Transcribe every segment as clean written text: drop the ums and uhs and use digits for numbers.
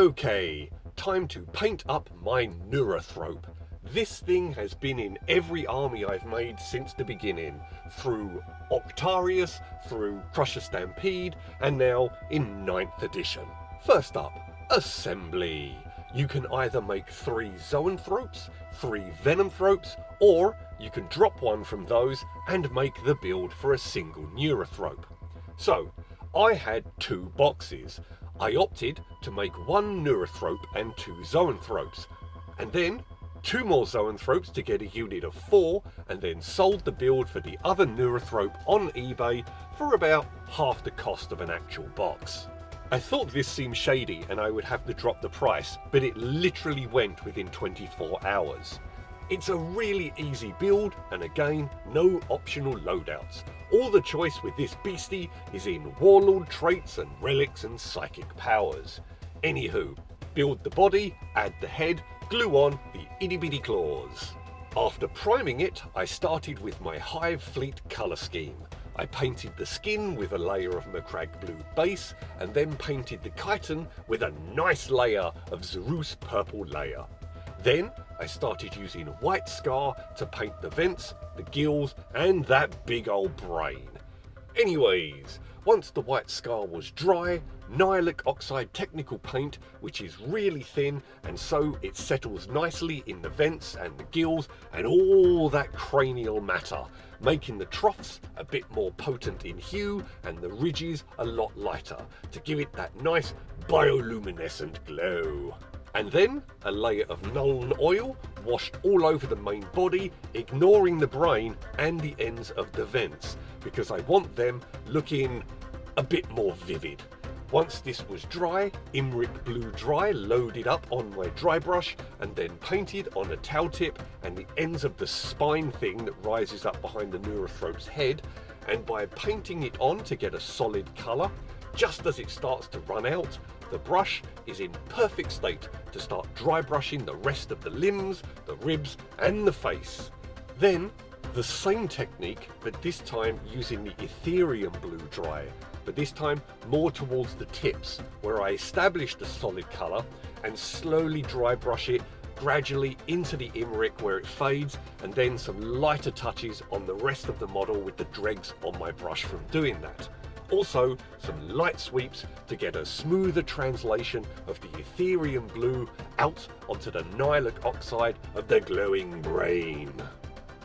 Okay, time to paint up my Neurothrope. This thing has been in every army I've made since the beginning, through Octarius, through Crusher Stampede, and now in 9th edition. First up, assembly. You can either make 3 Zoanthropes, 3 Venomthropes, or you can drop one from those and make the build for a single Neurothrope. So, I had 2 boxes. I opted to make 1 Neurothrope and 2 Zoanthropes, and then 2 more Zoanthropes to get a unit of 4, and then sold the build for the other Neurothrope on eBay for about half the cost of an actual box. I thought this seemed shady and I would have to drop the price, but it literally went within 24 hours. It's a really easy build, and again, no optional loadouts. All the choice with this beastie is in Warlord traits and relics and psychic powers. Anywho, build the body, add the head, glue on the itty bitty claws. After priming it, I started with my Hive Fleet colour scheme. I painted the skin with a layer of MacLeod blue base, and then painted the chitin with a nice layer of Zerus purple layer. Then I started using white scar to paint the vents, the gills, and that big old brain. Anyways, once the white scar was dry, Nihilic Oxide technical paint, which is really thin, and so it settles nicely in the vents and the gills and all that cranial matter, making the troughs a bit more potent in hue and the ridges a lot lighter to give it that nice bioluminescent glow. And then a layer of Nuln oil washed all over the main body, ignoring the brain and the ends of the vents, because I want them looking a bit more vivid. Once this was dry, Imric Blue Dry loaded up on my dry brush and then painted on a towel tip and the ends of the spine thing that rises up behind the Neurothrope's head, and by painting it on to get a solid colour, just as it starts to run out, the brush is in perfect state to start dry brushing the rest of the limbs, the ribs and the face. Then, the same technique, but this time using the Ethereum Blue Dry, but this time more towards the tips, where I establish the solid colour and slowly dry brush it gradually into the Imric where it fades, and then some lighter touches on the rest of the model with the dregs on my brush from doing that. Also, some light sweeps to get a smoother translation of the Ethereum Blue out onto the Nihilic Oxide of the glowing brain.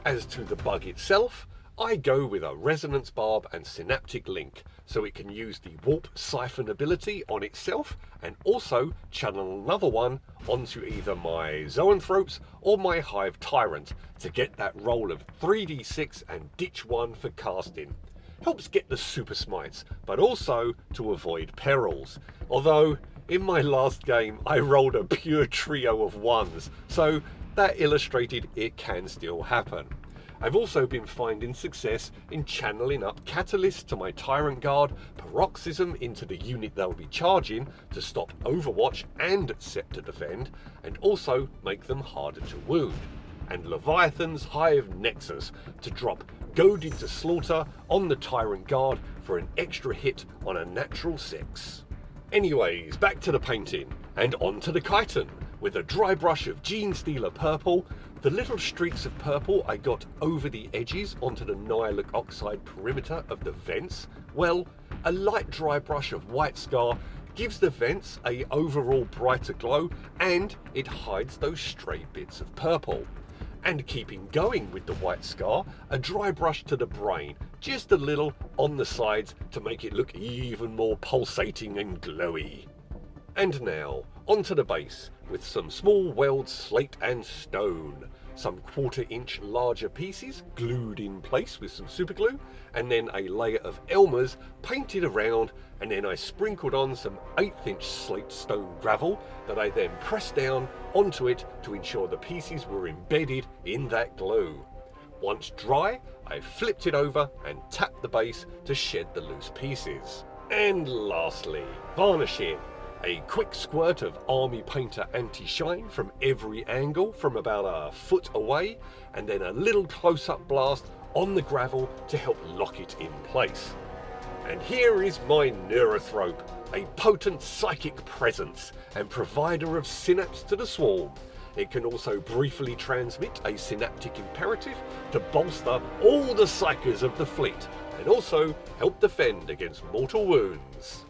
As to the bug itself, I go with a Resonance Barb and Synaptic Link, so it can use the Warp Siphon ability on itself, and also channel another one onto either my Zoanthropes or my Hive Tyrant to get that roll of 3d6 and ditch 1 for casting. Helps get the super smites, but also to avoid perils. Although, in my last game, I rolled a pure trio of 1s, so that illustrated it can still happen. I've also been finding success in channeling up Catalyst to my Tyrant Guard, Paroxysm into the unit they'll be charging to stop Overwatch and Set to Defend, and also make them harder to wound. And Leviathan's Hive Nexus to drop Goaded to Slaughter on the Tyrant Guard for an extra hit on a natural 6. Anyways, back to the painting, and on to the chitin. With a dry brush of Genestealer Purple, the little streaks of purple I got over the edges onto the Nihilic Oxide perimeter of the vents, well, a light dry brush of white scar gives the vents a overall brighter glow, and it hides those stray bits of purple. And keeping going with the white scar, a dry brush to the brain, just a little on the sides to make it look even more pulsating and glowy. And now, onto the base, with some small weld slate and stone, some 1/4 inch larger pieces glued in place with some superglue, and then a layer of Elmer's painted around, and then I sprinkled on some 1/8 inch slate stone gravel that I then pressed down onto it to ensure the pieces were embedded in that glue. Once dry, I flipped it over and tapped the base to shed the loose pieces. And lastly, varnishing. A quick squirt of Army Painter Anti-Shine from every angle from about a foot away, and then a little close-up blast on the gravel to help lock it in place. And here is my Neurothrope, a potent psychic presence and provider of synapse to the swarm. It can also briefly transmit a synaptic imperative to bolster all the psychers of the fleet, and also help defend against mortal wounds.